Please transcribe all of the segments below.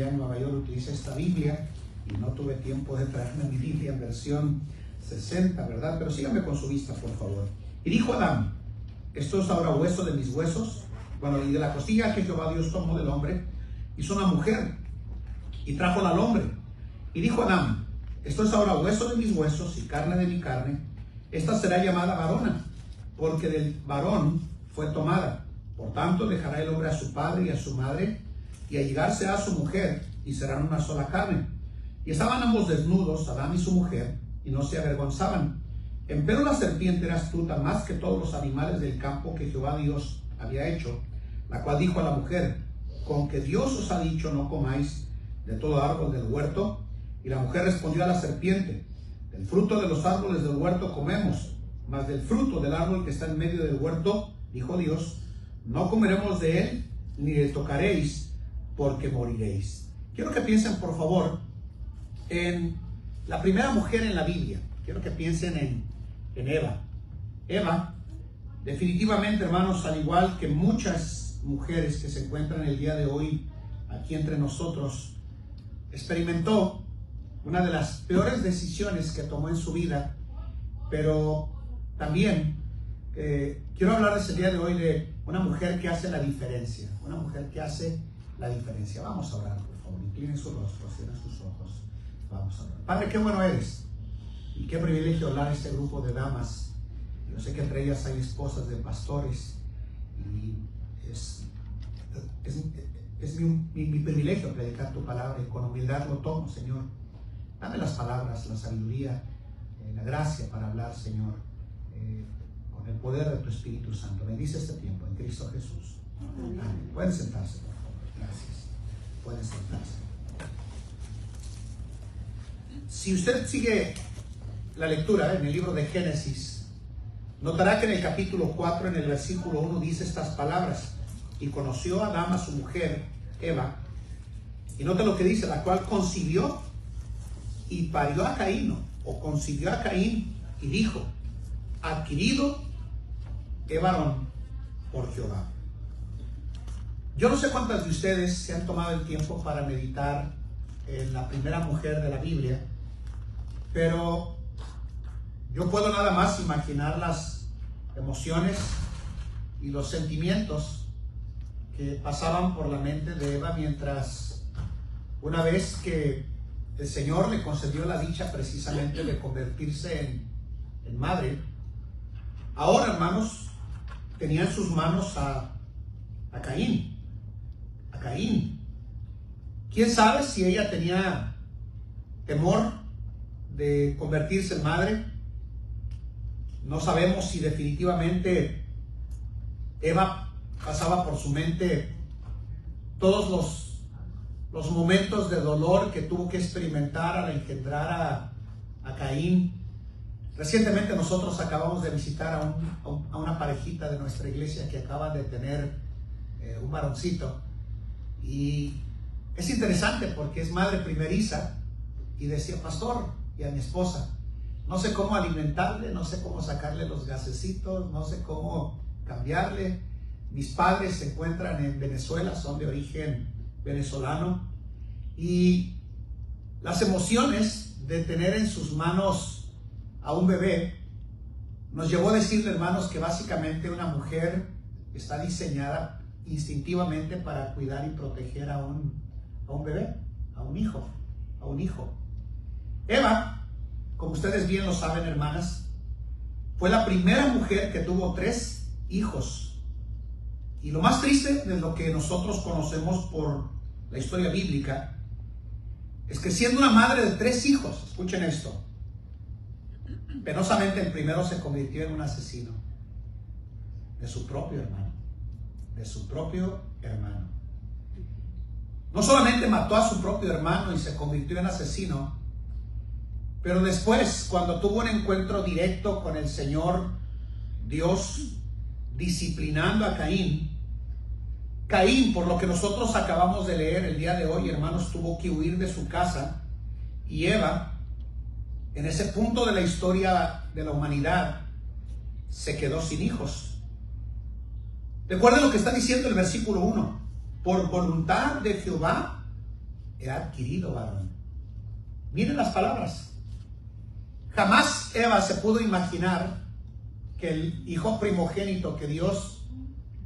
allá en Nueva York utiliza esta Biblia y no tuve tiempo de traerme mi Biblia en versión 60, ¿verdad? Pero síganme con su vista, por favor. Y dijo Adán: esto es ahora hueso de mis huesos, bueno, y de la costilla que Jehová Dios tomó del hombre, hizo una mujer y trájola al hombre. Y dijo Adán: esto es ahora hueso de mis huesos y carne de mi carne, esta será llamada varona, porque del varón fue tomada. Por tanto, dejará el hombre a su padre y a su madre, y allegarse a su mujer, y serán una sola carne. Y estaban ambos desnudos, Adán y su mujer, y no se avergonzaban. Empero la serpiente era astuta más que todos los animales del campo que Jehová Dios había hecho, la cual dijo a la mujer: con que Dios os ha dicho, no comáis de todo árbol del huerto. Y la mujer respondió a la serpiente: del fruto de los árboles del huerto comemos, mas del fruto del árbol que está en medio del huerto, dijo Dios, no comeremos de él, ni le tocaréis, porque moriréis. Quiero que piensen, por favor, en la primera mujer en la Biblia. Quiero que piensen en Eva. Eva, definitivamente, hermanos, al igual que muchas mujeres que se encuentran el día de hoy aquí entre nosotros, experimentó una de las peores decisiones que tomó en su vida, pero también quiero hablarles el día de hoy de una mujer que hace la diferencia, una mujer que hace la diferencia. Vamos a orar, por favor, inclinen su rostro, cierren sus ojos, vamos a orar. Padre, qué bueno eres, y qué privilegio hablar a este grupo de damas. Yo sé que entre ellas hay esposas de pastores, y es mi privilegio predicar tu palabra, y con humildad lo tomo, Señor. Dame las palabras, la sabiduría, la gracia para hablar, Señor, con el poder de tu Espíritu Santo. Bendice este tiempo en Cristo Jesús. Amén. Pueden sentarse, por favor. Gracias. Pueden sentarse. Si usted sigue la lectura en el libro de Génesis, notará que en el capítulo 4, en el versículo 1, dice estas palabras: y conoció Adán a su mujer, Eva, y nota lo que dice, la cual concibió y parió a Caín, o concibió a Caín, y dijo: adquirido he varón por Jehová. Yo no sé cuántas de ustedes se han tomado el tiempo para meditar en la primera mujer de la Biblia, pero yo puedo nada más imaginar las emociones y los sentimientos que pasaban por la mente de Eva mientras, una vez que el Señor le concedió la dicha precisamente de convertirse en madre, ahora, hermanos, tenía en sus manos a Caín. A Caín. ¿Quién sabe si ella tenía temor de convertirse en madre? No sabemos si definitivamente Eva pasaba por su mente todos los momentos de dolor que tuvo que experimentar al engendrar a Caín. Recientemente nosotros acabamos de visitar a una parejita de nuestra iglesia que acaba de tener un varoncito, y es interesante porque es madre primeriza, y decía: pastor, y a mi esposa, no sé cómo alimentarle, no sé cómo sacarle los gasecitos, no sé cómo cambiarle. Mis padres se encuentran en Venezuela, son de origen venezolano, y las emociones de tener en sus manos a un bebé nos llevó a decirle, hermanos, que básicamente una mujer está diseñada instintivamente para cuidar y proteger a un bebé, a un hijo. Eva, como ustedes bien lo saben, hermanas, fue la primera mujer que tuvo 3 hijos. Y lo más triste de lo que nosotros conocemos por la historia bíblica es que, siendo una madre de 3 hijos, escuchen esto, penosamente el primero se convirtió en un asesino de su propio hermano. No solamente mató a su propio hermano y se convirtió en asesino, pero después, cuando tuvo un encuentro directo con el Señor Dios, disciplinando a Caín, por lo que nosotros acabamos de leer el día de hoy, hermanos, tuvo que huir de su casa, y Eva, en ese punto de la historia de la humanidad, se quedó sin hijos. Recuerden lo que está diciendo el versículo 1: por voluntad de Jehová he adquirido varón. Miren las palabras. Jamás Eva se pudo imaginar que el hijo primogénito que Dios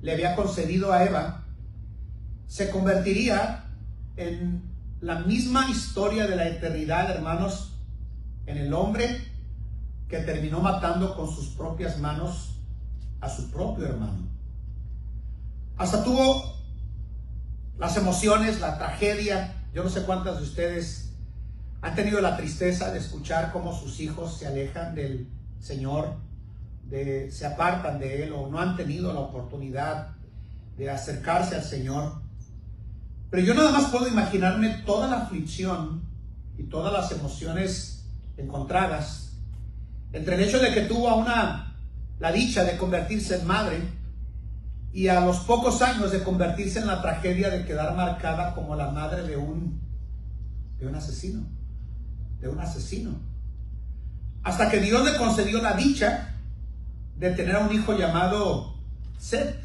le había concedido a Eva se convertiría en la misma historia de la eternidad, hermanos, en el hombre que terminó matando con sus propias manos a su propio hermano. Hasta tuvo las emociones, la tragedia. Yo no sé cuántas de ustedes han tenido la tristeza de escuchar cómo sus hijos se alejan del Señor, se apartan de Él, o no han tenido la oportunidad de acercarse al Señor. Pero yo nada más puedo imaginarme toda la aflicción y todas las emociones encontradas entre el hecho de que tuvo la dicha de convertirse en madre y a los pocos años de convertirse en la tragedia de quedar marcada como la madre de un asesino, hasta que Dios le concedió la dicha de tener a un hijo llamado Set.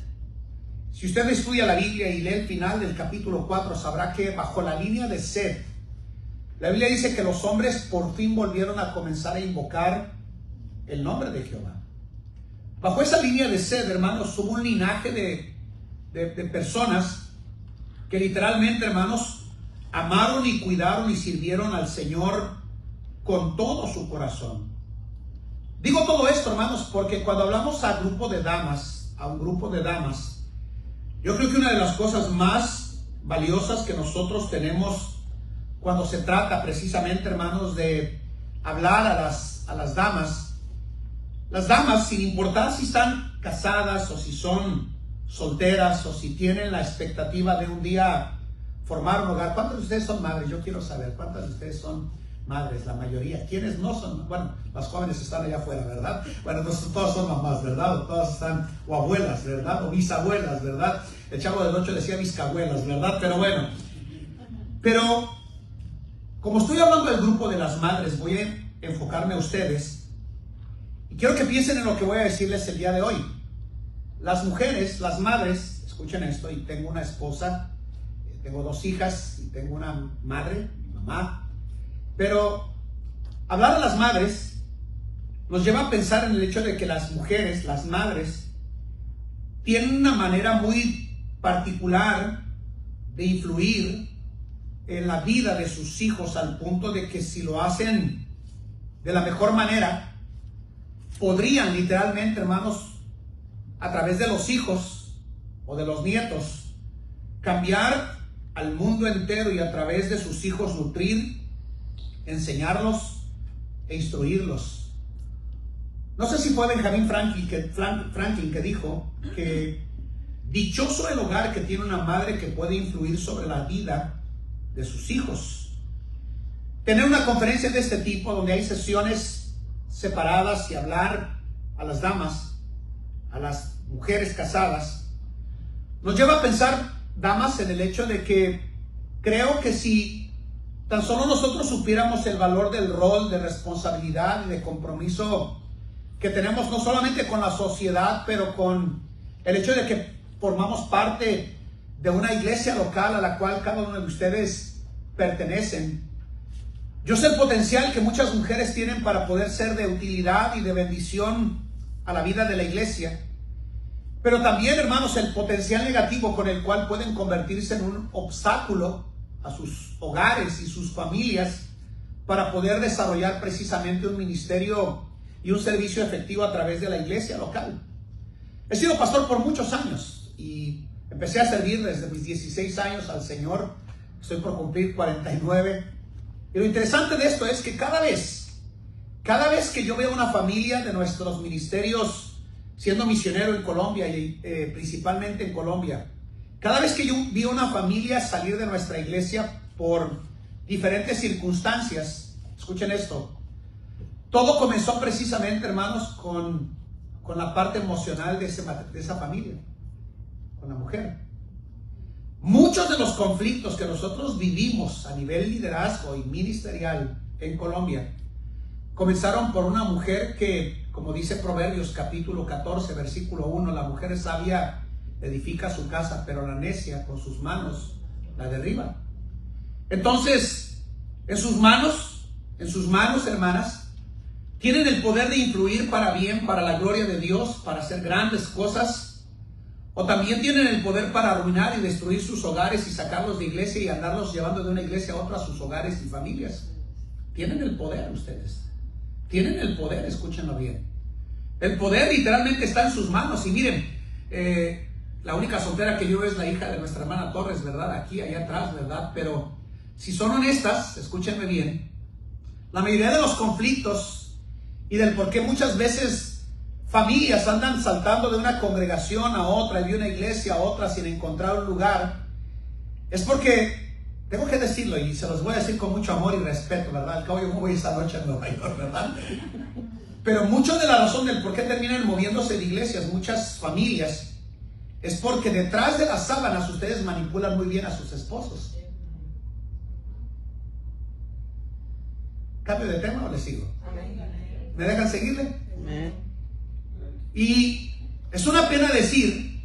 Si usted estudia la Biblia y lee el final del capítulo 4, sabrá que bajo la línea de Set, la Biblia dice que los hombres por fin volvieron a comenzar a invocar el nombre de Jehová. Bajo esa línea de Set, hermanos, hubo un linaje de personas que literalmente, hermanos, amaron y cuidaron y sirvieron al Señor con todo su corazón. Digo todo esto, hermanos, porque cuando hablamos a un grupo de damas, yo creo que una de las cosas más valiosas que nosotros tenemos cuando se trata precisamente, hermanos, de hablar a las damas, sin importar si están casadas o si son solteras o si tienen la expectativa de un día formar un hogar. ¿Cuántas de ustedes son madres? Yo quiero saber, ¿cuántas de ustedes son madres? La mayoría. ¿Quiénes no son? Bueno, las jóvenes están allá afuera, ¿verdad? Bueno, no todas son mamás, ¿verdad? O todas están, o abuelas, ¿verdad? O bisabuelas, ¿verdad? El Chavo del Ocho decía bisabuelas, ¿verdad? Pero bueno. Pero, como estoy hablando del grupo de las madres, voy a enfocarme a ustedes. Y quiero que piensen en lo que voy a decirles el día de hoy. Las mujeres, las madres, escuchen esto, y tengo una esposa, tengo 2 hijas y tengo una madre, mi mamá. Pero hablar a las madres nos lleva a pensar en el hecho de que las mujeres, las madres, tienen una manera muy particular de influir en la vida de sus hijos, al punto de que si lo hacen de la mejor manera, podrían literalmente, hermanos, a través de los hijos o de los nietos, cambiar al mundo entero y a través de sus hijos nutrir, enseñarlos e instruirlos. No sé si fue Benjamin Franklin que dijo que dichoso el hogar que tiene una madre que puede influir sobre la vida de sus hijos. Tener una conferencia de este tipo, donde hay sesiones separadas, y hablar a las damas, a las mujeres casadas, nos lleva a pensar, damas, en el hecho de que creo que si tan solo nosotros supiéramos el valor del rol de responsabilidad y de compromiso que tenemos, no solamente con la sociedad, pero con el hecho de que formamos parte de una iglesia local a la cual cada uno de ustedes pertenecen. Yo sé el potencial que muchas mujeres tienen para poder ser de utilidad y de bendición a la vida de la iglesia, pero también, hermanos, el potencial negativo con el cual pueden convertirse en un obstáculo a sus hogares y sus familias para poder desarrollar precisamente un ministerio y un servicio efectivo a través de la iglesia local. He sido pastor por muchos años y empecé a servir desde mis 16 años al Señor. Estoy por cumplir 49. Y lo interesante de esto es que cada vez que yo veo una familia de nuestros ministerios siendo misionero en Colombia y principalmente en Colombia, cada vez que yo vi una familia salir de nuestra iglesia por diferentes circunstancias, escuchen esto, todo comenzó precisamente, hermanos, con la parte emocional de esa familia, con la mujer. Muchos de los conflictos que nosotros vivimos a nivel liderazgo y ministerial en Colombia comenzaron por una mujer que, como dice Proverbios capítulo 14, versículo 1, la mujer sabia edifica su casa, pero la necia con sus manos la derriba. Entonces, en sus manos, hermanas, tienen el poder de influir para bien, para la gloria de Dios, para hacer grandes cosas, o también tienen el poder para arruinar y destruir sus hogares y sacarlos de iglesia y andarlos llevando de una iglesia a otra a sus hogares y familias. Tienen el poder ustedes. Tienen el poder, escúchenlo bien. El poder literalmente está en sus manos. Y miren, la única soltera que yo veo es la hija de nuestra hermana Torres, ¿verdad? Aquí, allá atrás, ¿verdad? Pero si son honestas, escúchenme bien, la mayoría de los conflictos y del por qué muchas veces familias andan saltando de una congregación a otra y de una iglesia a otra sin encontrar un lugar, es porque, tengo que decirlo y se los voy a decir con mucho amor y respeto, ¿verdad? Al cabo yo me voy esta noche a Nueva York, ¿verdad? Pero mucho de la razón del por qué terminan moviéndose de iglesias, muchas familias, es porque detrás de las sábanas ustedes manipulan muy bien a sus esposos. ¿Cambio de tema o les sigo? ¿Me dejan seguirle? Y es una pena decir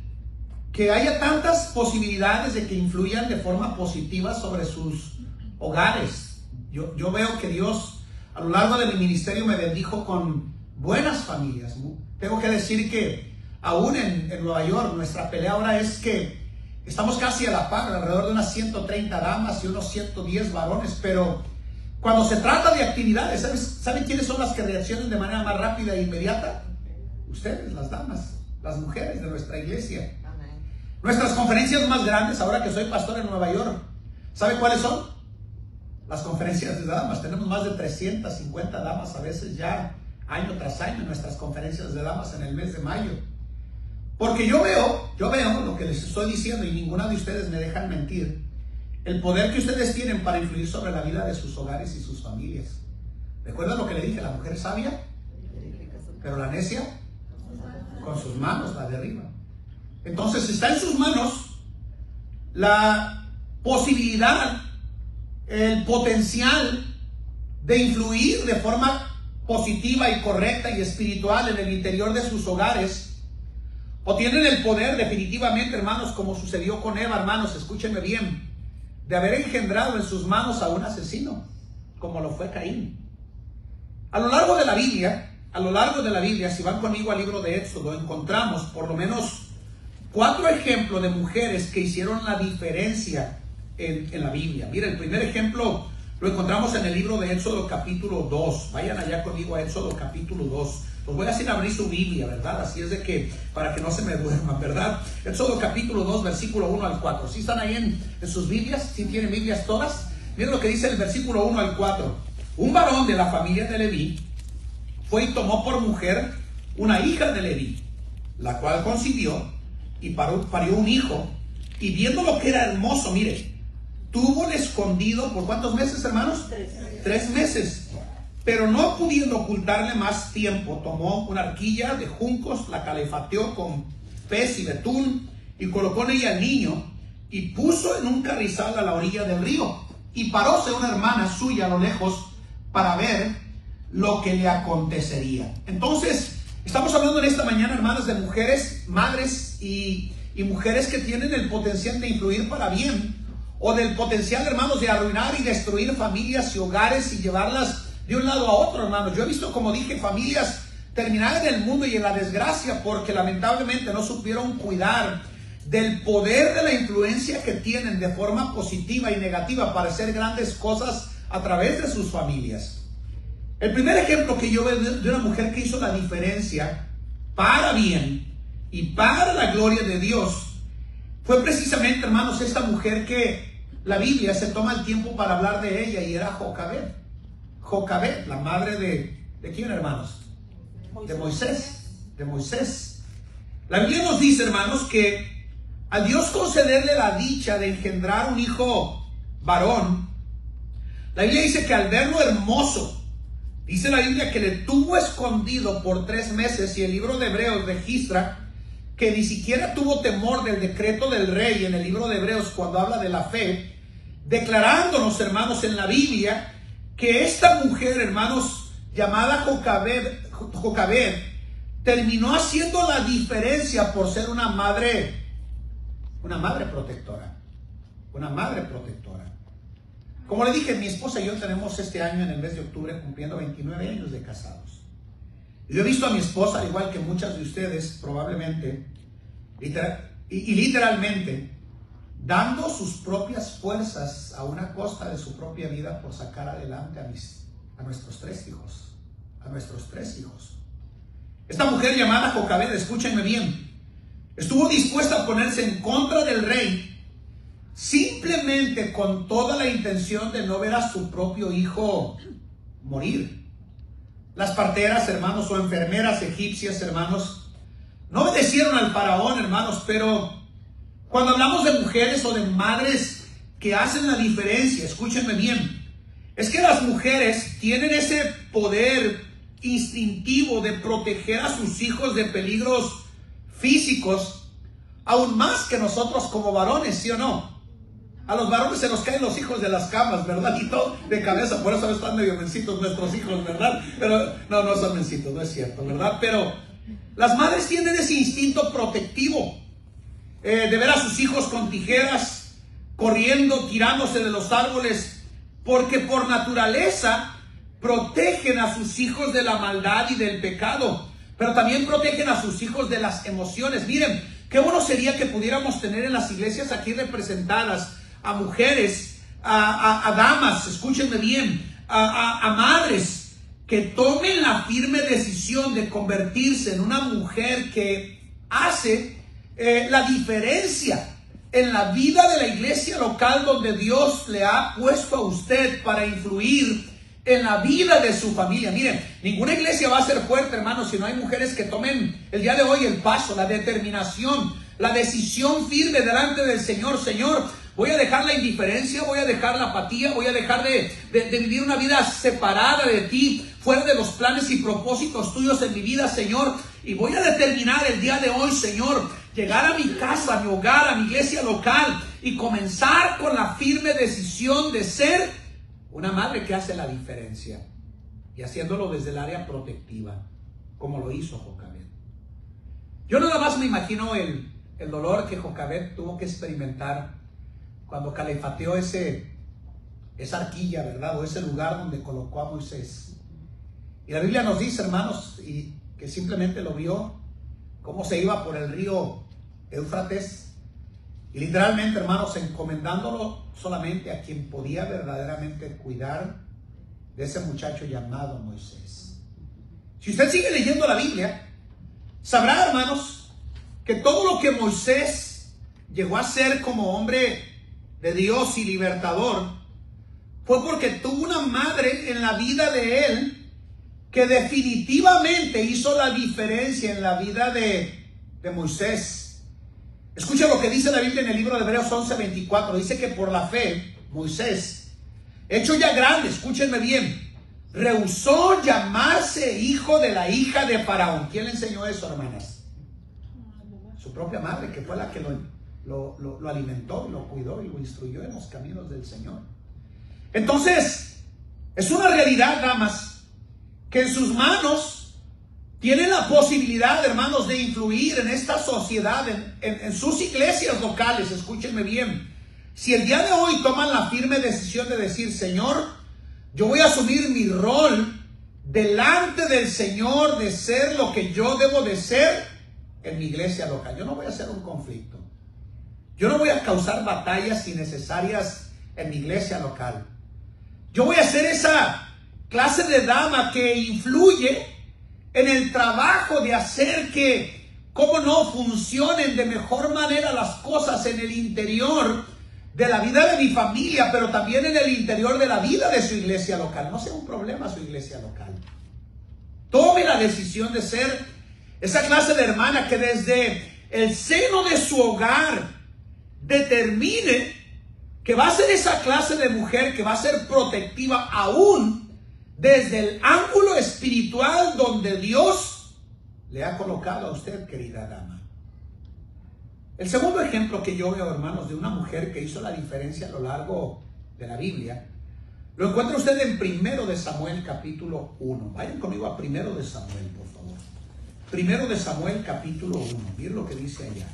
que haya tantas posibilidades de que influyan de forma positiva sobre sus hogares. Yo veo que Dios a lo largo de mi ministerio me bendijo con buenas familias. Tengo que decir que aún en Nueva York nuestra pelea ahora es que estamos casi a la par, alrededor de unas 130 damas y unos 110 varones, pero cuando se trata de actividades, ¿saben quiénes son las que reaccionan de manera más rápida e inmediata? Ustedes, las damas, las mujeres de nuestra iglesia. Nuestras conferencias más grandes, ahora que soy pastor en Nueva York, ¿sabe cuáles son? Las conferencias de damas. Tenemos más de 350 damas a veces ya, año tras año, en nuestras conferencias de damas en el mes de mayo. Porque yo veo lo que les estoy diciendo y ninguna de ustedes me dejan mentir, el poder que ustedes tienen para influir sobre la vida de sus hogares y sus familias. ¿Recuerdan lo que le dije? La mujer es sabia, pero la necia con sus manos la derriba. Entonces está en sus manos la posibilidad, el potencial de influir de forma positiva y correcta y espiritual en el interior de sus hogares, o tienen el poder definitivamente, hermanos, como sucedió con Eva, hermanos, escúchenme bien, de haber engendrado en sus manos a un asesino, como lo fue Caín. A lo largo de la Biblia, si van conmigo al libro de Éxodo, encontramos por lo menos 4 ejemplos de mujeres que hicieron la diferencia en la Biblia. Mira, el primer ejemplo lo encontramos en el libro de Éxodo capítulo 2. Vayan allá conmigo a Éxodo capítulo 2. Los voy a hacer abrir su Biblia, ¿verdad? Así es de que, para que no se me duerman, ¿verdad? Éxodo capítulo 2, versículo 1 al 4. ¿Sí están ahí en sus Biblias? ¿Sí tienen Biblias todas? Miren lo que dice el versículo 1 al 4. Un varón de la familia de Leví fue y tomó por mujer una hija de Leví, la cual concibió y parió un hijo, y viendo lo que era hermoso, mire, tuvo escondido por ¿cuántos meses, hermanos? 3 meses. Pero no pudiendo ocultarle más tiempo, tomó una arquilla de juncos, la calefateó con pez y betún, y colocó en ella al niño, y puso en un carrizal a la orilla del río. Y paróse una hermana suya a lo lejos para ver lo que le acontecería. Entonces, estamos hablando en esta mañana, hermanas, de mujeres, madres y mujeres que tienen el potencial de influir para bien, o del potencial, hermanos, de arruinar y destruir familias y hogares y llevarlas de un lado a otro, hermanos. Yo he visto, como dije, familias terminar en el mundo y en la desgracia porque lamentablemente no supieron cuidar del poder de la influencia que tienen de forma positiva y negativa para hacer grandes cosas a través de sus familias. El primer ejemplo que yo veo de una mujer que hizo la diferencia para bien y para la gloria de Dios fue precisamente, hermanos, esta mujer que la Biblia se toma el tiempo para hablar de ella, y era Jocabed. Jocabed, la madre ¿de quién, hermanos? De Moisés. La Biblia nos dice, hermanos, que al Dios concederle la dicha de engendrar un hijo varón, la Biblia dice que al verlo hermoso, dice la Biblia que le tuvo escondido por 3 meses, y el libro de Hebreos registra que ni siquiera tuvo temor del decreto del rey en el libro de Hebreos cuando habla de la fe, declarándonos, hermanos, en la Biblia que esta mujer, hermanos, llamada Jocabed, terminó haciendo la diferencia por ser una madre protectora. Como le dije, mi esposa y yo tenemos este año, en el mes de octubre, cumpliendo 29 años de casados. Yo he visto a mi esposa, al igual que muchas de ustedes, probablemente, literalmente, dando sus propias fuerzas a una costa de su propia vida por sacar adelante a nuestros tres hijos. A nuestros tres hijos. Esta mujer llamada Jocabed, escúchenme bien, estuvo dispuesta a ponerse en contra del rey simplemente con toda la intención de no ver a su propio hijo morir. Las parteras, hermanos, o enfermeras egipcias, hermanos, no obedecieron al faraón, hermanos, pero cuando hablamos de mujeres o de madres que hacen la diferencia, escúchenme bien, es que las mujeres tienen ese poder instintivo de proteger a sus hijos de peligros físicos, aún más que nosotros como varones, ¿sí o no? A los varones se nos caen los hijos de las camas, ¿verdad? Y todo de cabeza, por eso están medio mencitos nuestros hijos, ¿verdad? Pero no son mencitos, no es cierto, ¿verdad? Pero las madres tienen ese instinto protectivo de ver a sus hijos con tijeras, corriendo, tirándose de los árboles, porque por naturaleza protegen a sus hijos de la maldad y del pecado, pero también protegen a sus hijos de las emociones. Miren, qué bueno sería que pudiéramos tener en las iglesias aquí representadas a mujeres, a damas, escúchenme bien, a madres que tomen la firme decisión de convertirse en una mujer que hace la diferencia en la vida de la iglesia local donde Dios le ha puesto a usted para influir en la vida de su familia. Miren, ninguna iglesia va a ser fuerte, hermanos, si no hay mujeres que tomen el día de hoy el paso, la determinación, la decisión firme delante del Señor. Señor, voy a dejar la indiferencia, voy a dejar la apatía, voy a dejar de vivir una vida separada de ti, fuera de los planes y propósitos tuyos en mi vida, Señor. Y voy a determinar el día de hoy, Señor, llegar a mi casa, a mi hogar, a mi iglesia local y comenzar con la firme decisión de ser una madre que hace la diferencia, y haciéndolo desde el área protectiva, como lo hizo Jocabed. Yo nada más me imagino el dolor que Jocabed tuvo que experimentar cuando calefateó esa arquilla, ¿verdad? O ese lugar donde colocó a Moisés. Y la Biblia nos dice, hermanos, y que simplemente lo vio, cómo se iba por el río Éufrates, y literalmente, hermanos, encomendándolo solamente a quien podía verdaderamente cuidar de ese muchacho llamado Moisés. Si usted sigue leyendo la Biblia, sabrá, hermanos, que todo lo que Moisés llegó a ser como hombre de Dios y libertador fue porque tuvo una madre en la vida de él que definitivamente hizo la diferencia en la vida de Moisés. Escucha lo que dice la Biblia en el libro de Hebreos 11:24. Dice que por la fe, Moisés, hecho ya grande, escúchenme bien, rehusó llamarse hijo de la hija de Faraón. ¿Quién le enseñó eso, hermanas? Su propia madre, que fue la que lo alimentó, lo cuidó y lo instruyó en los caminos del Señor. Entonces, es una realidad, damas, que en sus manos tienen la posibilidad, hermanos, de influir en esta sociedad, en sus iglesias locales. Escúchenme bien. Si el día de hoy toman la firme decisión de decir, Señor, yo voy a asumir mi rol delante del Señor de ser lo que yo debo de ser en mi iglesia local. Yo no voy a hacer un conflicto. Yo no voy a causar batallas innecesarias en mi iglesia local. Yo voy a ser esa clase de dama que influye en el trabajo de hacer que, cómo no, funcionen de mejor manera las cosas en el interior de la vida de mi familia, pero también en el interior de la vida de su iglesia local. No sea un problema su iglesia local. Tome la decisión de ser esa clase de hermana que desde el seno de su hogar determine que va a ser esa clase de mujer que va a ser protectiva aún desde el ángulo espiritual donde Dios le ha colocado a usted, querida dama. El segundo ejemplo que yo veo, hermanos, de una mujer que hizo la diferencia a lo largo de la Biblia, lo encuentra usted en 1 de Samuel capítulo 1. Vayan conmigo a 1 de Samuel, por favor. 1 de Samuel capítulo 1. Miren lo que dice allá.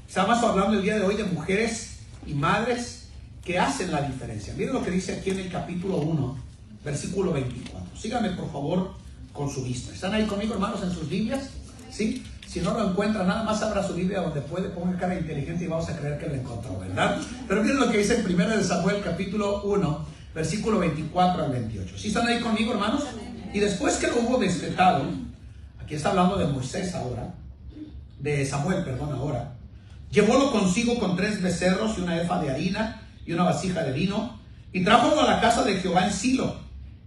Estamos hablando el día de hoy de mujeres y madres que hacen la diferencia. Miren lo que dice aquí en el capítulo 1, versículo 24. Síganme por favor con su vista. ¿Están ahí conmigo, hermanos, en sus Biblias? ¿Sí? Si no lo encuentra, nada más abra su Biblia donde puede, ponga cara inteligente y vamos a creer que lo encontró, ¿verdad? Pero miren lo que dice en 1 Samuel capítulo 1, versículo 24 al 28. ¿Sí están ahí conmigo, hermanos? Y después que lo hubo destetado, aquí está hablando de Moisés ahora, de Samuel, perdón, ahora, llevólo consigo con 3 becerros y una efa de harina y una vasija de vino, y trájolo a la casa de Jehová en Silo.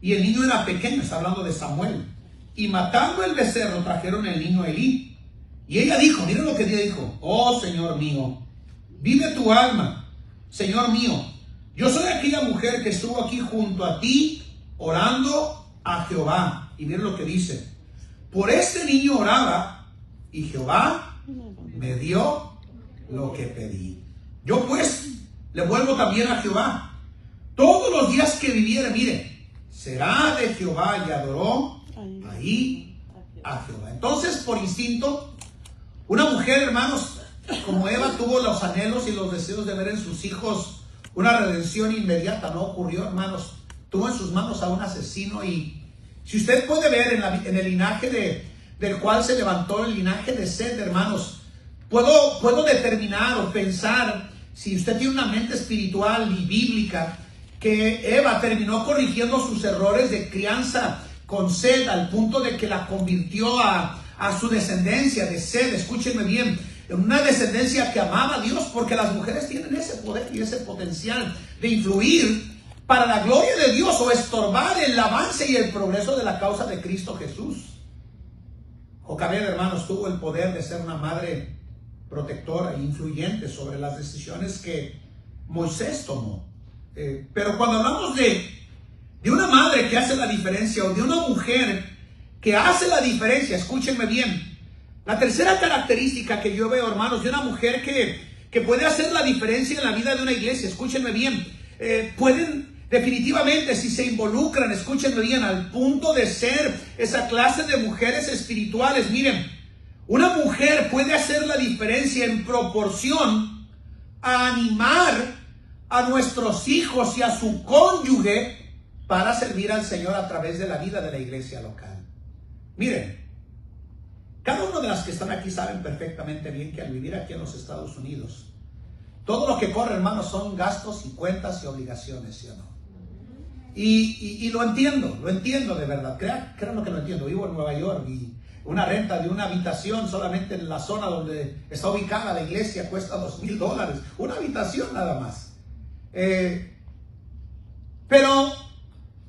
Y el niño era pequeño, está hablando de Samuel. Y matando el becerro, trajeron el niño a Elí. Y ella dijo, miren lo que ella dijo: oh Señor mío, vive tu alma, Señor mío. Yo soy aquella mujer que estuvo aquí junto a ti orando a Jehová. Y miren lo que dice: por este niño oraba, y Jehová me dio lo que pedí. Yo pues le vuelvo también a Jehová todos los días que viviere. Mire, será de Jehová. Y adoró ahí a Jehová. Entonces, por instinto, una mujer, hermanos, como Eva, tuvo los anhelos y los deseos de ver en sus hijos una redención inmediata. No ocurrió, hermanos. Tuvo en sus manos a un asesino. Y si usted puede ver en el linaje del cual se levantó, el linaje de Seth, hermanos, puedo determinar o pensar, si usted tiene una mente espiritual y bíblica, que Eva terminó corrigiendo sus errores de crianza con Seth, al punto de que la convirtió a su descendencia de Seth, escúchenme bien, en una descendencia que amaba a Dios, porque las mujeres tienen ese poder y ese potencial de influir para la gloria de Dios o estorbar el avance y el progreso de la causa de Cristo Jesús. Jocabed, hermanos, tuvo el poder de ser una madre protectora e influyente sobre las decisiones que Moisés tomó. Pero cuando hablamos de una madre que hace la diferencia, o de una mujer que hace la diferencia, escúchenme bien, la tercera característica que yo veo, hermanos, de una mujer que puede hacer la diferencia en la vida de una iglesia, escúchenme bien, pueden definitivamente, si se involucran, escúchenme bien, al punto de ser esa clase de mujeres espirituales. Miren, una mujer puede hacer la diferencia en proporción a animar a nuestros hijos y a su cónyuge para servir al Señor a través de la vida de la iglesia local. Miren, cada uno de las que están aquí saben perfectamente bien que al vivir aquí en los Estados Unidos, todo lo que corre, hermanos, son gastos y cuentas y obligaciones, ¿sí o no? Y lo entiendo de verdad. Créanme que lo entiendo. Vivo en Nueva York y una renta de una habitación solamente en la zona donde está ubicada la iglesia cuesta $2,000. Una habitación nada más. Pero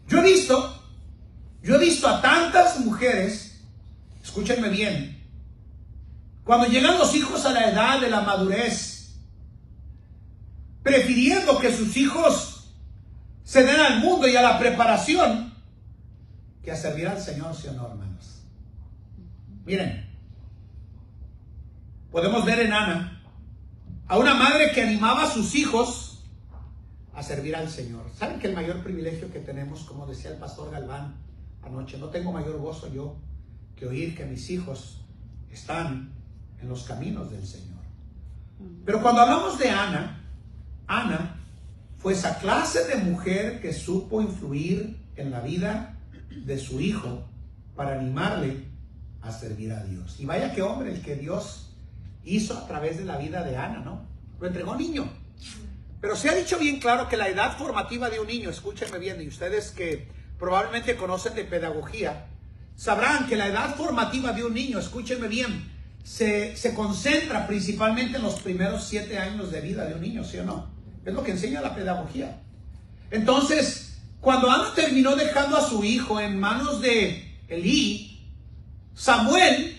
yo he visto a tantas mujeres, escúchenme bien, cuando llegan los hijos a la edad de la madurez, prefiriendo que sus hijos se den al mundo y a la preparación, que a servir al Señor, ¿sí o no, hermanos? Miren, podemos ver en Ana a una madre que animaba a sus hijos a servir al Señor. ¿Saben que el mayor privilegio que tenemos, como decía el pastor Galván anoche, no tengo mayor gozo yo que oír que mis hijos están en los caminos del Señor? Pero cuando hablamos de Ana, Ana fue esa clase de mujer que supo influir en la vida de su hijo para animarle a servir a Dios. Y vaya que hombre el que Dios hizo a través de la vida de Ana, ¿no? Lo entregó niño. Pero se ha dicho bien claro que la edad formativa de un niño, escúchenme bien, y ustedes que probablemente conocen de pedagogía, sabrán que la edad formativa de un niño, escúchenme bien, se concentra principalmente en los primeros 7 años de vida de un niño, ¿sí o no? Es lo que enseña la pedagogía. Entonces, cuando Ana terminó dejando a su hijo en manos de Elí, Samuel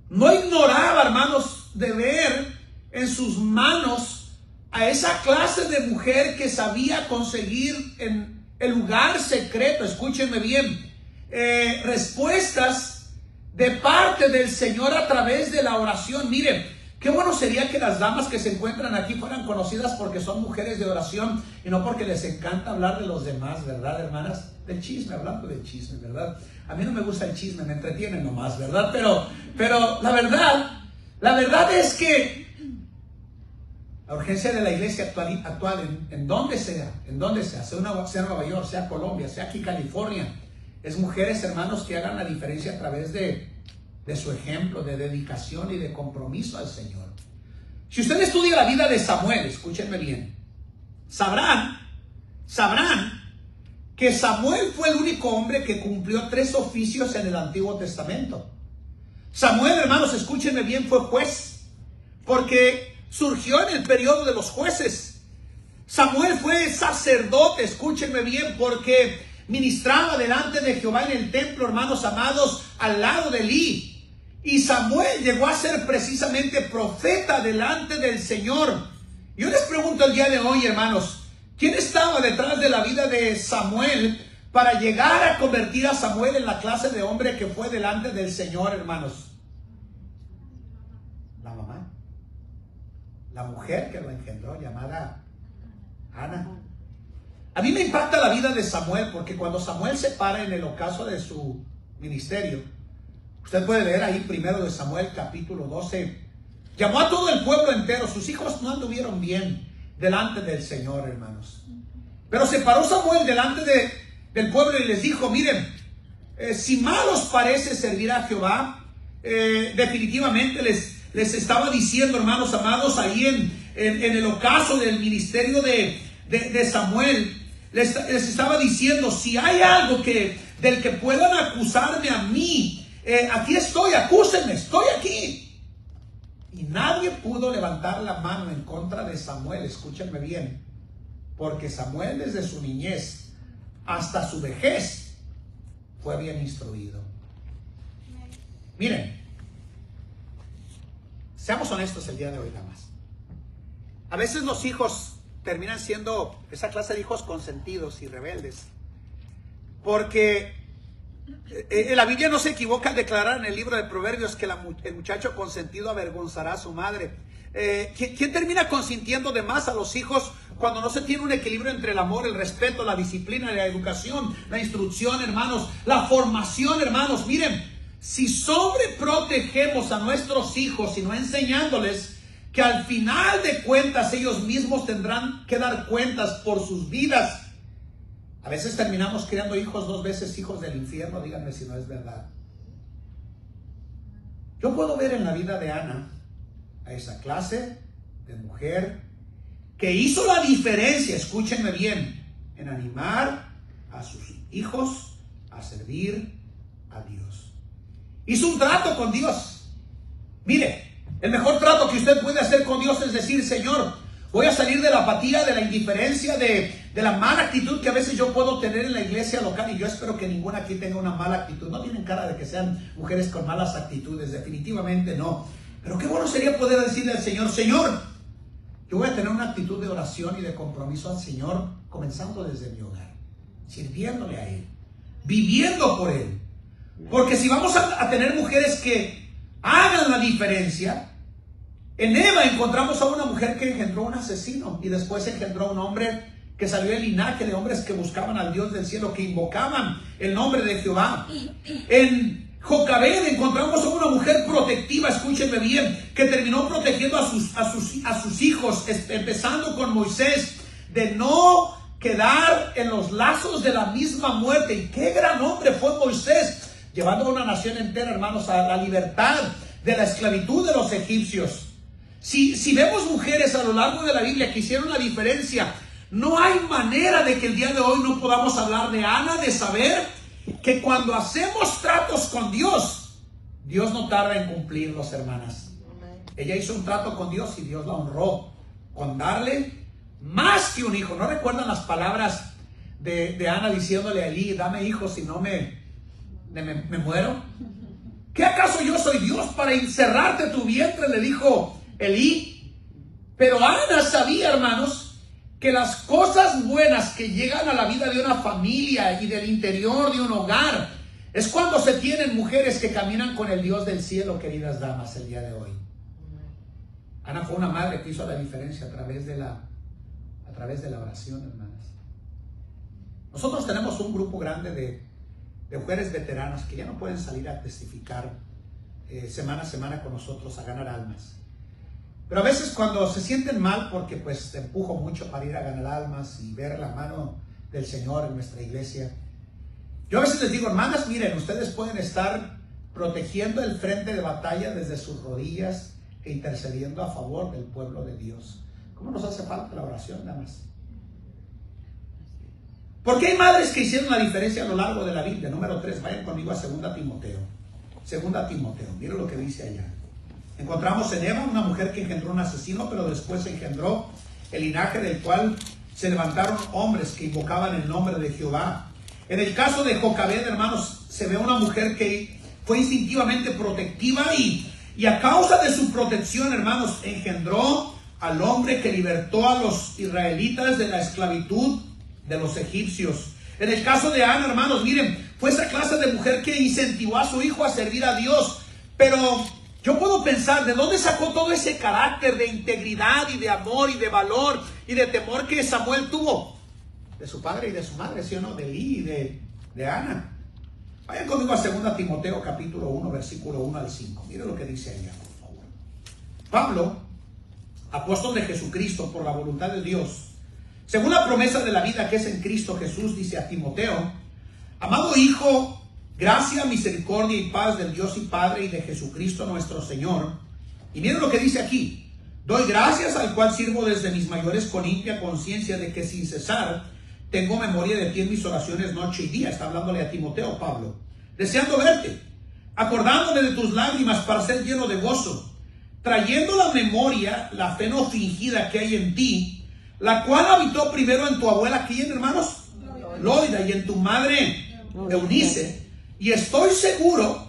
no ignoraba, hermanos, de ver en sus manos a esa clase de mujer que sabía conseguir en el lugar secreto, escúchenme bien, respuestas de parte del Señor a través de la oración. Miren, qué bueno sería que las damas que se encuentran aquí fueran conocidas porque son mujeres de oración y no porque les encanta hablar de los demás, ¿verdad, hermanas? Del chisme, hablando de chisme, ¿verdad? A mí no me gusta el chisme, me entretiene nomás, ¿verdad? Pero la verdad es que La urgencia de la iglesia actual en donde sea, sea Nueva York, sea Colombia, sea aquí California, es mujeres, hermanos, que hagan la diferencia a través de su ejemplo, de dedicación y de compromiso al Señor. Si usted estudia la vida de Samuel, escúchenme bien, sabrán que Samuel fue el único hombre que cumplió 3 oficios en el Antiguo Testamento. Samuel, hermanos, escúchenme bien, fue juez, porque surgió en el periodo de los jueces. Samuel fue sacerdote, escúchenme bien, porque ministraba delante de Jehová en el templo, hermanos amados, al lado de Elí. Y Samuel llegó a ser precisamente profeta delante del Señor. Yo les pregunto el día de hoy, hermanos, ¿quién estaba detrás de la vida de Samuel para llegar a convertir a Samuel en la clase de hombre que fue delante del Señor, hermanos? La mamá, la mujer que lo engendró, llamada Ana. A mí me impacta la vida de Samuel, porque cuando Samuel se para en el ocaso de su ministerio, usted puede leer ahí primero de Samuel capítulo 12, llamó a todo el pueblo entero. Sus hijos no anduvieron bien delante del Señor, hermanos, pero se paró Samuel delante del pueblo y les dijo: miren, si mal os parece servir a Jehová, definitivamente les estaba diciendo, hermanos amados, ahí en el ocaso del ministerio de Samuel, les estaba diciendo: si hay algo del que puedan acusarme a mí, aquí estoy, acúsenme, estoy aquí. Y nadie pudo levantar la mano en contra de Samuel, escúchenme bien, porque Samuel desde su niñez hasta su vejez fue bien instruido. Miren, seamos honestos el día de hoy nada más. A veces los hijos terminan siendo esa clase de hijos consentidos y rebeldes, porque la Biblia no se equivoca al declarar en el libro de Proverbios que el muchacho consentido avergonzará a su madre. ¿Quién termina consintiendo de más a los hijos cuando no se tiene un equilibrio entre el amor, el respeto, la disciplina, la educación, la instrucción, hermanos, la formación, hermanos? Miren, si sobreprotegemos a nuestros hijos y no enseñándoles que al final de cuentas ellos mismos tendrán que dar cuentas por sus vidas, a veces terminamos criando hijos 2 veces hijos del infierno. Díganme si no es verdad. Yo puedo ver en la vida de Ana a esa clase de mujer que hizo la diferencia, escúchenme bien, en animar a sus hijos a servir a Dios. Hizo un trato con Dios. Mire, el mejor trato que usted puede hacer con Dios es decir: Señor, voy a salir de la apatía, de la indiferencia, de la mala actitud que a veces yo puedo tener en la iglesia local. Y yo espero que ninguna aquí tenga una mala actitud. No tienen cara de que sean mujeres con malas actitudes, definitivamente no. Pero qué bueno sería poder decirle al Señor: Señor, yo voy a tener una actitud de oración y de compromiso al Señor, comenzando desde mi hogar, sirviéndole a Él, viviendo por Él. Porque si vamos a tener mujeres que hagan la diferencia, en Eva encontramos a una mujer que engendró un asesino y después engendró a un hombre que salió del linaje de hombres que buscaban al Dios del cielo, que invocaban el nombre de Jehová. En Jocabed encontramos a una mujer protectiva, escúchenme bien, que terminó protegiendo a sus hijos, empezando con Moisés, de no quedar en los lazos de la misma muerte. Y qué gran hombre fue Moisés, llevando a una nación entera, hermanos, a la libertad de la esclavitud de los egipcios. Si vemos mujeres a lo largo de la Biblia que hicieron la diferencia, no hay manera de que el día de hoy no podamos hablar de Ana, de saber que cuando hacemos tratos con Dios, Dios no tarda en cumplirlos, hermanas. Ella hizo un trato con Dios y Dios la honró con darle más que un hijo. ¿No recuerdan las palabras de Ana diciéndole a Elí: dame hijos si no me muero? ¿Qué acaso yo soy Dios para encerrarte tu vientre?, le dijo Elí. Pero Ana sabía, hermanos, que las cosas buenas que llegan a la vida de una familia y del interior de un hogar es cuando se tienen mujeres que caminan con el Dios del cielo, queridas damas, el día de hoy. Ana fue una madre que hizo la diferencia a través de la oración, hermanas. Nosotros tenemos un grupo grande de mujeres veteranas que ya no pueden salir a testificar semana a semana con nosotros, a ganar almas. Pero a veces cuando se sienten mal porque pues te empujo mucho para ir a ganar almas y ver la mano del Señor en nuestra iglesia, yo a veces les digo, hermanas, miren, ustedes pueden estar protegiendo el frente de batalla desde sus rodillas e intercediendo a favor del pueblo de Dios. ¿Cómo nos hace falta la oración, nada más? Porque hay madres que hicieron la diferencia a lo largo de la Biblia. Número 3, vayan conmigo a 2 Timoteo. 2 Timoteo, miren lo que dice allá. Encontramos en Eva una mujer que engendró un asesino, pero después engendró el linaje del cual se levantaron hombres que invocaban el nombre de Jehová. En el caso de Jocabed, hermanos, se ve una mujer que fue instintivamente protectiva y a causa de su protección, hermanos, engendró al hombre que libertó a los israelitas de la esclavitud de los egipcios. En el caso de Ana, hermanos, miren, fue esa clase de mujer que incentivó a su hijo a servir a Dios. Pero yo puedo pensar, ¿de dónde sacó todo ese carácter de integridad y de amor y de valor y de temor que Samuel tuvo? De su padre y de su madre, ¿sí o no? De Eli y de Ana. Vayan conmigo a 2 Timoteo capítulo 1, versículo 1 al 5. Miren lo que dice allá, por favor. Pablo, apóstol de Jesucristo por la voluntad de Dios, según la promesa de la vida que es en Cristo Jesús, dice a Timoteo: amado hijo, gracia, misericordia y paz del Dios y Padre y de Jesucristo nuestro Señor. Y miren lo que dice aquí: doy gracias al cual sirvo desde mis mayores con limpia conciencia de que sin cesar tengo memoria de ti en mis oraciones noche y día. Está hablándole a Timoteo, Pablo, deseando verte, acordándome de tus lágrimas para ser lleno de gozo, trayendo la memoria la fe no fingida que hay en ti, la cual habitó primero en tu abuela, ¿quién, hermanos? Loida, y en tu madre Eunice, y estoy seguro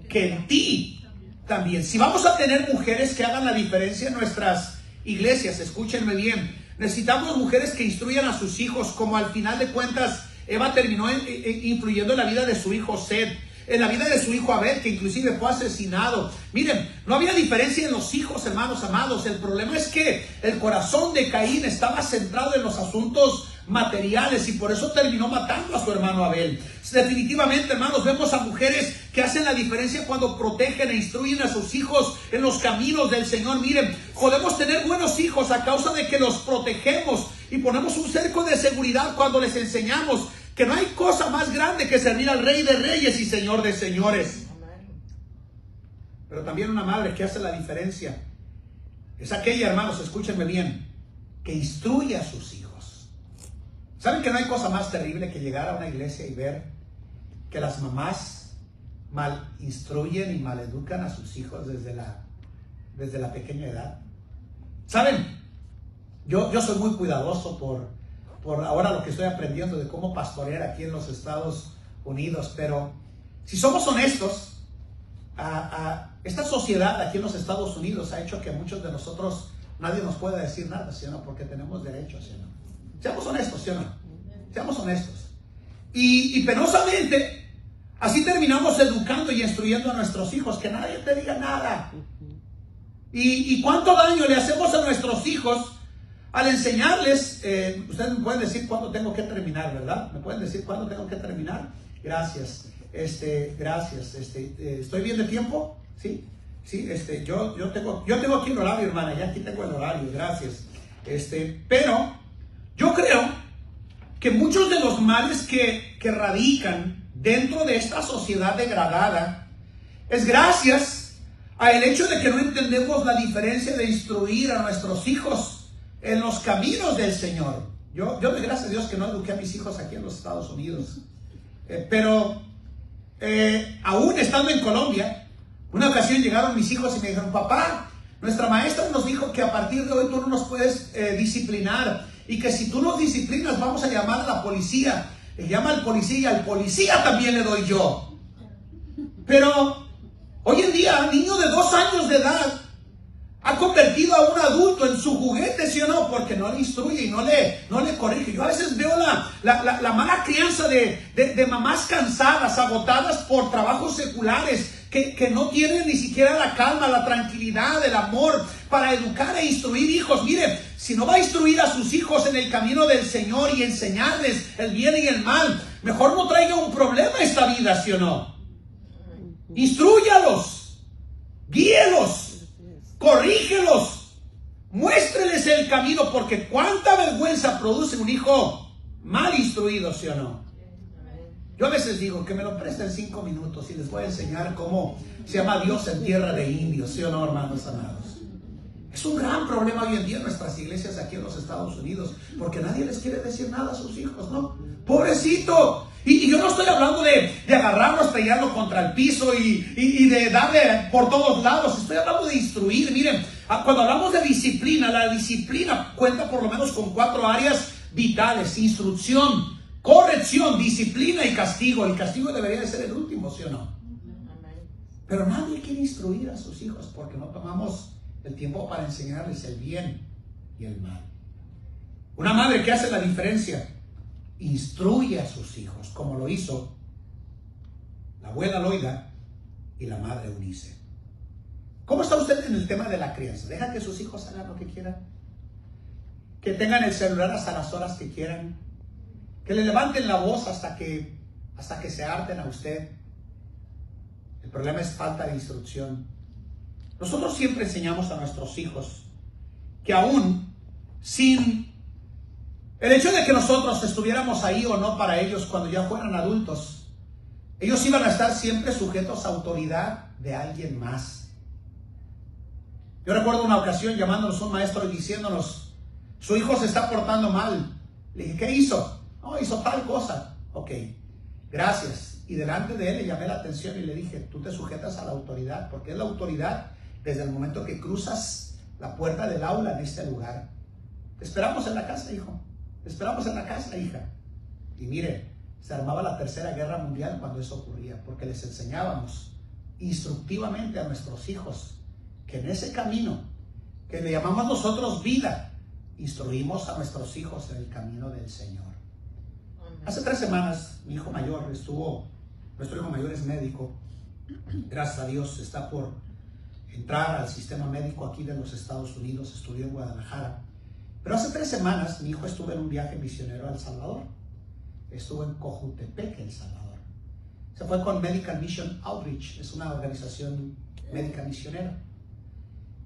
que en ti también. Si vamos a tener mujeres que hagan la diferencia en nuestras iglesias, escúchenme bien, necesitamos mujeres que instruyan a sus hijos, como al final de cuentas Eva terminó influyendo en la vida de su hijo Seth, en la vida de su hijo Abel, que inclusive fue asesinado. Miren, no había diferencia en los hijos, hermanos amados. El problema es que el corazón de Caín estaba centrado en los asuntos materiales y por eso terminó matando a su hermano Abel. Definitivamente, hermanos, vemos a mujeres que hacen la diferencia cuando protegen e instruyen a sus hijos en los caminos del Señor. Miren, podemos tener buenos hijos a causa de que los protegemos y ponemos un cerco de seguridad cuando les enseñamos que no hay cosa más grande que servir al Rey de Reyes y Señor de Señores. Pero también una madre que hace la diferencia es aquella, hermanos, escúchenme bien, que instruye a sus hijos. ¿Saben que no hay cosa más terrible que llegar a una iglesia y ver que las mamás mal instruyen y maleducan a sus hijos desde la pequeña edad? ¿Saben? Yo soy muy cuidadoso por ahora lo que estoy aprendiendo de cómo pastorear aquí en los Estados Unidos, pero si somos honestos, esta sociedad aquí en los Estados Unidos ha hecho que muchos de nosotros nadie nos pueda decir nada, ¿sí o no? Porque tenemos derechos, ¿sí o no? Seamos honestos, ¿sí o no? Seamos honestos. Y penosamente, así terminamos educando y instruyendo a nuestros hijos, que nadie te diga nada. ¿Y cuánto daño le hacemos a nuestros hijos al enseñarles? Ustedes me pueden decir cuándo tengo que terminar, ¿verdad? ¿Me pueden decir cuándo tengo que terminar? Gracias. Gracias. ¿Estoy bien de tiempo? Sí. Sí, yo tengo aquí el horario, hermana. Ya aquí tengo el horario. Gracias. Pero yo creo que muchos de los males que radican dentro de esta sociedad degradada es gracias al hecho de que no entendemos la diferencia de instruir a nuestros hijos en los caminos del Señor. Yo doy gracias a Dios que no eduqué a mis hijos aquí en los Estados Unidos. Pero aún estando en Colombia, una ocasión llegaron mis hijos y me dijeron: papá, nuestra maestra nos dijo que a partir de hoy tú no nos puedes disciplinar, y que si tú nos disciplinas vamos a llamar a la policía. Le llama al policía y al policía también le doy yo. Pero hoy en día, un niño de 2 años de edad ha convertido a un adulto en su juguete, ¿sí o no? Porque no le instruye y no le corrige. Yo a veces veo la mala crianza de mamás cansadas, agotadas por trabajos seculares, que no tienen ni siquiera la calma, la tranquilidad, el amor para educar e instruir hijos. Mire, si no va a instruir a sus hijos en el camino del Señor y enseñarles el bien y el mal, mejor no traiga un problema a esta vida, ¿sí o no? Instrúyalos, guíelos, corrígelos, Muéstreles el camino, porque cuánta vergüenza produce un hijo mal instruido, ¿sí o no? Yo a veces digo que me lo presten 5 minutos y les voy a enseñar cómo se llama Dios en tierra de indios, ¿sí o no, hermanos amados? Es un gran problema hoy en día en nuestras iglesias aquí en los Estados Unidos, porque nadie les quiere decir nada a sus hijos, ¿no? ¡Pobrecito! Y yo no estoy hablando de agarrarlo, estrellarlo contra el piso y de darle por todos lados. Estoy hablando de instruir. Miren, cuando hablamos de disciplina, la disciplina cuenta por lo menos con 4 áreas vitales: instrucción, corrección, disciplina y castigo. El castigo debería de ser el último, ¿sí o no? Pero nadie quiere instruir a sus hijos porque no tomamos el tiempo para enseñarles el bien y el mal. Una madre que hace la diferencia instruye a sus hijos, como lo hizo la abuela Loida y la madre Eunice. ¿Cómo está usted en el tema de la crianza? ¿Deja que sus hijos hagan lo que quieran? ¿Que tengan el celular hasta las horas que quieran? ¿Que le levanten la voz hasta que se harten a usted? El problema es falta de instrucción. Nosotros siempre enseñamos a nuestros hijos que aún sin el hecho de que nosotros estuviéramos ahí o no para ellos cuando ya fueran adultos, ellos iban a estar siempre sujetos a autoridad de alguien más. Yo recuerdo una ocasión llamándonos un maestro y diciéndonos: su hijo se está portando mal. Le dije: ¿qué hizo? No, hizo tal cosa. Ok, gracias. Y delante de él le llamé la atención y le dije: tú te sujetas a la autoridad, porque es la autoridad desde el momento que cruzas la puerta del aula en este lugar. Te esperamos en la casa, hijo. Te esperamos en la casa, hija. Y mire, se armaba la Tercera Guerra Mundial cuando eso ocurría, porque les enseñábamos instructivamente a nuestros hijos que en ese camino que le llamamos nosotros vida, instruimos a nuestros hijos en el camino del Señor. Hace 3 semanas mi hijo mayor nuestro hijo mayor es médico, gracias a Dios está por entrar al sistema médico aquí de los Estados Unidos, estudió en Guadalajara. Pero hace 3 semanas mi hijo estuvo en un viaje misionero a El Salvador. Estuvo en Cojutepec, El Salvador. Se fue con Medical Mission Outreach, es una organización médica misionera.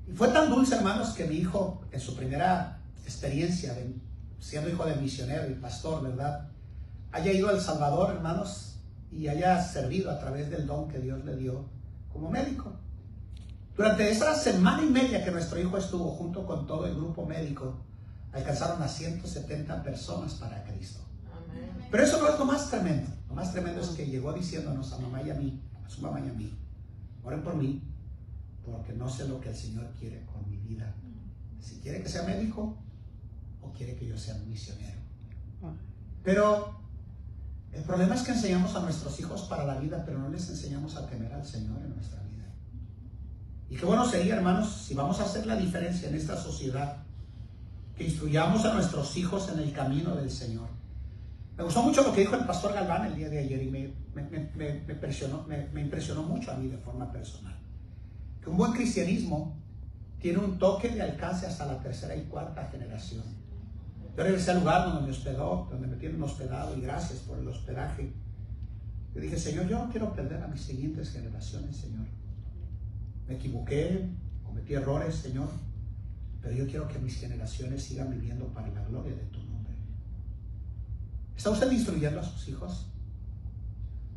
Y fue tan dulce, hermanos, que mi hijo, en su primera experiencia siendo hijo de misionero y pastor, ¿verdad?, haya ido a El Salvador, hermanos, y haya servido a través del don que Dios le dio como médico. Durante esa semana y media que nuestro hijo estuvo junto con todo el grupo médico, alcanzaron a 170 personas para Cristo. Amén. Pero eso no es lo más tremendo. Lo más tremendo es que llegó diciéndonos a mamá y a mí, a su mamá y a mí: oren por mí, porque no sé lo que el Señor quiere con mi vida. Si quiere que sea médico o quiere que yo sea un misionero. Pero el problema es que enseñamos a nuestros hijos para la vida, pero no les enseñamos a temer al Señor en nuestra vida. Y qué bueno sería, hermanos, si vamos a hacer la diferencia en esta sociedad, que instruyamos a nuestros hijos en el camino del Señor. Me gustó mucho lo que dijo el pastor Galván el día de ayer y me impresionó mucho a mí de forma personal. Que un buen cristianismo tiene un toque de alcance hasta la 3ª y 4ª generación. Yo regresé al lugar donde me hospedó, donde me tienen hospedado, y gracias por el hospedaje. Yo dije: Señor, yo no quiero perder a mis siguientes generaciones, Señor. Me equivoqué, cometí errores, Señor, pero yo quiero que mis generaciones sigan viviendo para la gloria de tu nombre. ¿Está usted instruyendo a sus hijos?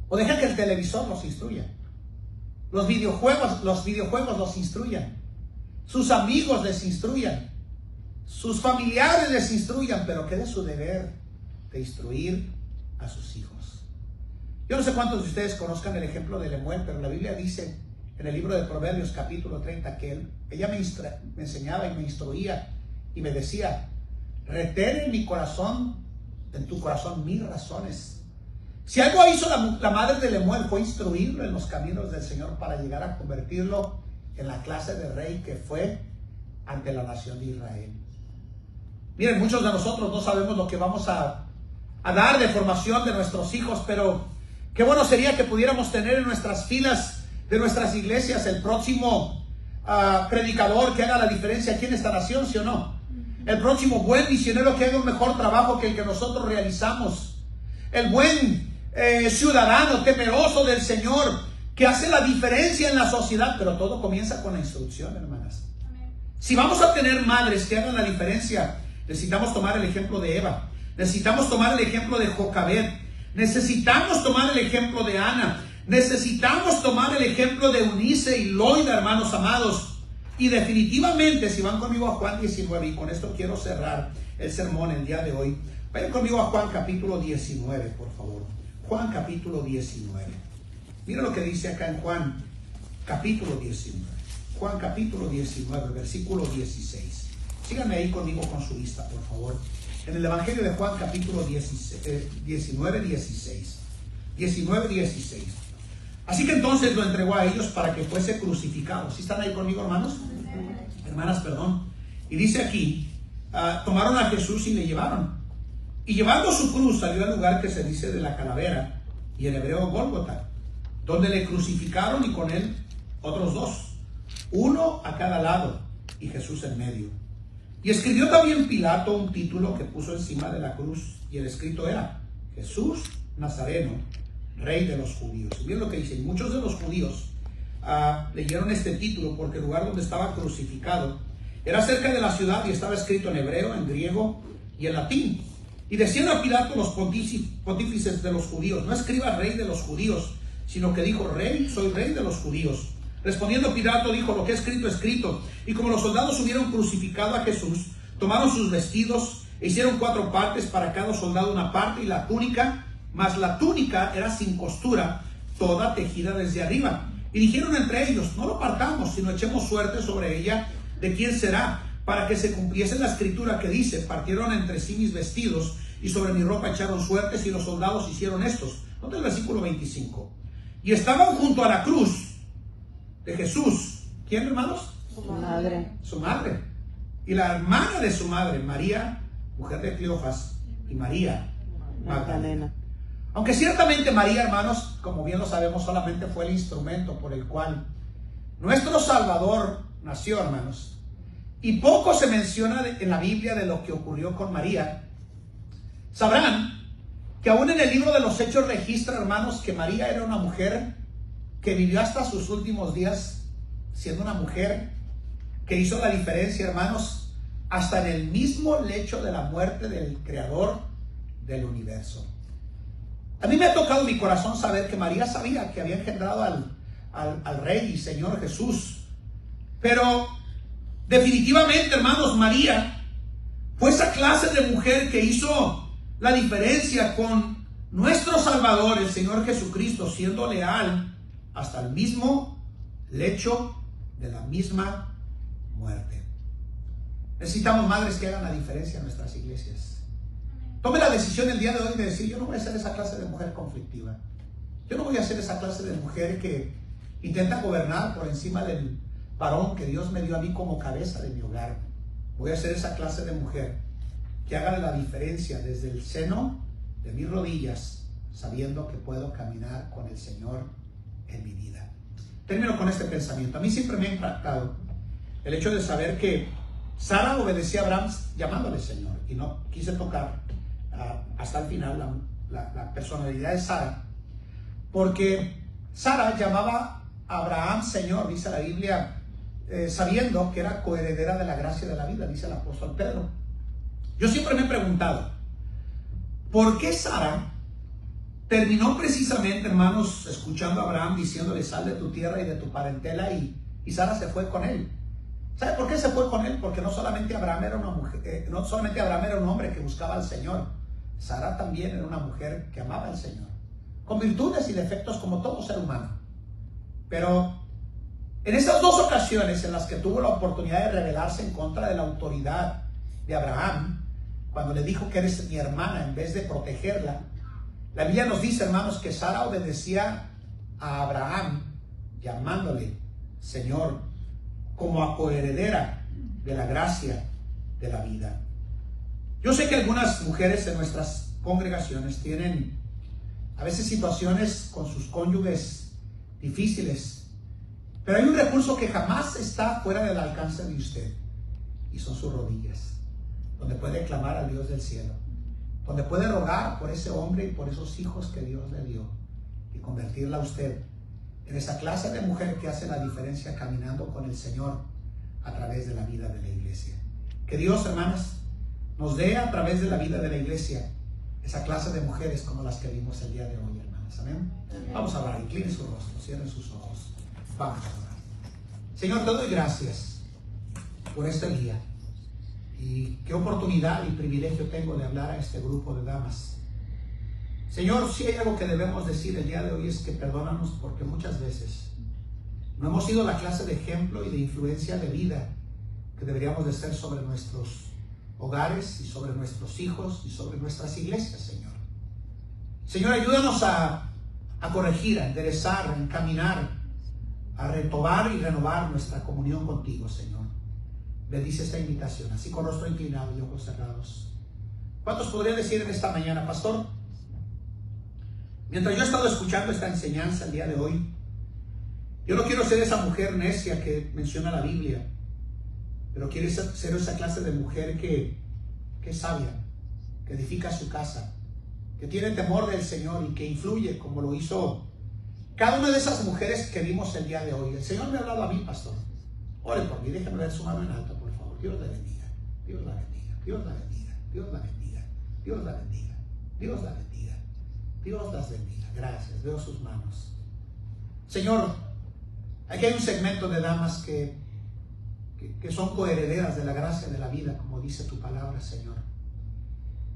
¿O deja que el televisor los instruya? Los videojuegos los instruyan. Sus amigos les instruyan. Sus familiares les instruyan, pero que es su deber de instruir a sus hijos. Yo no sé cuántos de ustedes conozcan el ejemplo de Lemuel, pero la Biblia dice en el libro de Proverbios capítulo 30 que ella me enseñaba y me instruía y me decía: retén en tu corazón mis razones. Si algo hizo la madre de Lemuel fue instruirlo en los caminos del Señor para llegar a convertirlo en la clase de rey que fue ante la nación de Israel. Miren, muchos de nosotros no sabemos lo que vamos a dar de formación de nuestros hijos, pero qué bueno sería que pudiéramos tener en nuestras filas de nuestras iglesias el próximo predicador que haga la diferencia aquí en esta nación, ¿sí o no? El próximo buen misionero que haga un mejor trabajo que el que nosotros realizamos. El buen ciudadano temeroso del Señor que hace la diferencia en la sociedad. Pero todo comienza con la instrucción, hermanas. Si vamos a tener madres que hagan la diferencia, necesitamos tomar el ejemplo de Eva. Necesitamos tomar el ejemplo de Jocabed. Necesitamos tomar el ejemplo de Ana. Necesitamos tomar el ejemplo de Eunice y Loida, hermanos amados. Y definitivamente, si van conmigo a Juan 19, y con esto quiero cerrar el sermón el día de hoy, vayan conmigo a Juan capítulo 19, por favor. Juan capítulo 19. Mira lo que dice acá en Juan capítulo 19. Juan capítulo 19, versículo 16. Síganme ahí conmigo con su vista, por favor. En el Evangelio de Juan capítulo 19, 16. 19, 16. Así que entonces lo entregó a ellos para que fuese crucificado. ¿Sí están ahí conmigo, hermanos? Hermanas, perdón. Y dice aquí, tomaron a Jesús y le llevaron. Y llevando su cruz salió al lugar que se dice de la calavera, y en hebreo Gólgota, donde le crucificaron y con él otros dos, uno a cada lado y Jesús en medio. Y escribió también Pilato un título que puso encima de la cruz, y el escrito era: Jesús Nazareno, Rey de los judíos. Y bien lo que dice, muchos de los judíos leyeron este título porque el lugar donde estaba crucificado era cerca de la ciudad y estaba escrito en hebreo, en griego y en latín. Y decían a Pilato los pontífices de los judíos: no escriba Rey de los judíos, sino que dijo: Rey, soy Rey de los judíos. Respondiendo Pilato dijo: lo que he escrito, escrito. Y como los soldados hubieron crucificado a Jesús, tomaron sus vestidos e hicieron 4 partes, para cada soldado una parte, y la túnica, mas la túnica era sin costura, toda tejida desde arriba. Y dijeron entre ellos: no lo partamos, sino echemos suerte sobre ella de quién será, para que se cumpliese la escritura que dice: partieron entre sí mis vestidos, y sobre mi ropa echaron suertes, y los soldados hicieron estos. Nota el versículo 25. Y estaban junto a la cruz de Jesús. ¿Quién, hermanos? Su madre. Su madre. Y la hermana de su madre, María, mujer de Cleofas, y María Magdalena. Aunque ciertamente María, hermanos, como bien lo sabemos, solamente fue el instrumento por el cual nuestro Salvador nació, hermanos. Y poco se menciona en la Biblia de lo que ocurrió con María. Sabrán que aún en el libro de los Hechos registra, hermanos, que María era una mujer que vivió hasta sus últimos días siendo una mujer que hizo la diferencia, hermanos, hasta en el mismo lecho de la muerte del Creador del universo. A mí me ha tocado mi corazón saber que María sabía que había engendrado al Rey y Señor Jesús. Pero definitivamente, hermanos, María fue esa clase de mujer que hizo la diferencia con nuestro Salvador, el Señor Jesucristo, siendo leal hasta el mismo lecho de la misma muerte. Necesitamos madres que hagan la diferencia en nuestras iglesias. Tome la decisión el día de hoy de decir: yo no voy a ser esa clase de mujer conflictiva. Yo no voy a ser esa clase de mujer que intenta gobernar por encima del varón que Dios me dio a mí como cabeza de mi hogar. Voy a ser esa clase de mujer que haga la diferencia desde el seno de mis rodillas, sabiendo que puedo caminar con el Señor en mi vida. Termino con este pensamiento. A mí siempre me ha impactado el hecho de saber que Sara obedecía a Abraham llamándole Señor, y no quise tocar hasta el final la personalidad de Sara, porque Sara llamaba a Abraham Señor, dice la Biblia, sabiendo que era coheredera de la gracia de la vida, dice el apóstol Pedro. Yo siempre me he preguntado, ¿por qué Sara terminó precisamente, hermanos, escuchando a Abraham diciéndole: sal de tu tierra y de tu parentela, y Sara se fue con él? ¿Sabe por qué se fue con él? Porque no solamente Abraham era una mujer, no solamente Abraham era un hombre que buscaba al Señor, Sara también era una mujer que amaba al Señor, con virtudes y defectos como todo ser humano. Pero en esas 2 ocasiones en las que tuvo la oportunidad de rebelarse en contra de la autoridad de Abraham, cuando le dijo que eres mi hermana en vez de protegerla, la Biblia nos dice, hermanos, que Sara obedecía a Abraham llamándole Señor, como a coheredera de la gracia de la vida. Yo sé que algunas mujeres en nuestras congregaciones tienen a veces situaciones con sus cónyuges difíciles, pero hay un recurso que jamás está fuera del alcance de usted, y son sus rodillas, donde puede clamar al Dios del cielo, donde puede rogar por ese hombre y por esos hijos que Dios le dio, y convertirla a usted en esa clase de mujer que hace la diferencia caminando con el Señor, a través de la vida de la iglesia. Que Dios, hermanas, nos dé a través de la vida de la iglesia esa clase de mujeres como las que vimos el día de hoy, hermanas. Amén. Vamos a orar. Inclinen su rostro, cierren sus ojos. Vamos a orar. Señor, te doy gracias por este día. Y qué oportunidad y privilegio tengo de hablar a este grupo de damas. Señor, si hay algo que debemos decir el día de hoy es que perdónanos porque muchas veces no hemos sido la clase de ejemplo y de influencia de vida que deberíamos de ser sobre nuestros hogares y sobre nuestros hijos y sobre nuestras iglesias, Señor. Señor, ayúdanos a corregir, a enderezar, a encaminar, a retomar y renovar nuestra comunión contigo, Señor. Bendice esta invitación, así con rostro inclinado y ojos cerrados. ¿Cuántos podrían decir en esta mañana, pastor? Mientras yo he estado escuchando esta enseñanza el día de hoy, yo no quiero ser esa mujer necia que menciona la Biblia, pero quiero ser esa clase de mujer que es sabia, que edifica su casa, que tiene temor del Señor y que influye como lo hizo cada una de esas mujeres que vimos el día de hoy. El Señor me ha hablado a mí, pastor. Ore por mí, déjeme ver su mano en alto, por favor. Dios la bendiga, Dios la bendiga, Dios la bendiga, Dios la bendiga, Dios la bendiga, Dios la bendiga, Dios las bendiga. Gracias, veo sus manos. Señor, aquí hay un segmento de damas que son coherederas de la gracia de la vida, como dice tu palabra, Señor,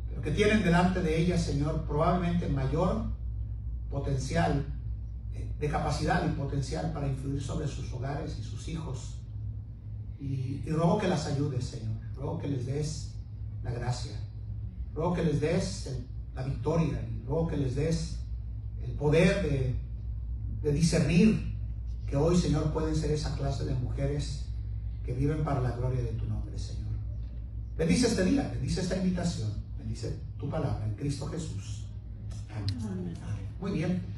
pero que tienen delante de ellas, Señor, probablemente mayor potencial de capacidad y potencial para influir sobre sus hogares y sus hijos. Y ruego que las ayudes, Señor. Ruego que les des la gracia. Ruego que les des la victoria. Y ruego que les des el poder de discernir que hoy, Señor, pueden ser esa clase de mujeres que viven para la gloria de tu nombre, Señor. Bendice este día, bendice esta invitación, bendice tu palabra en Cristo Jesús. Amén. Amén. Muy bien.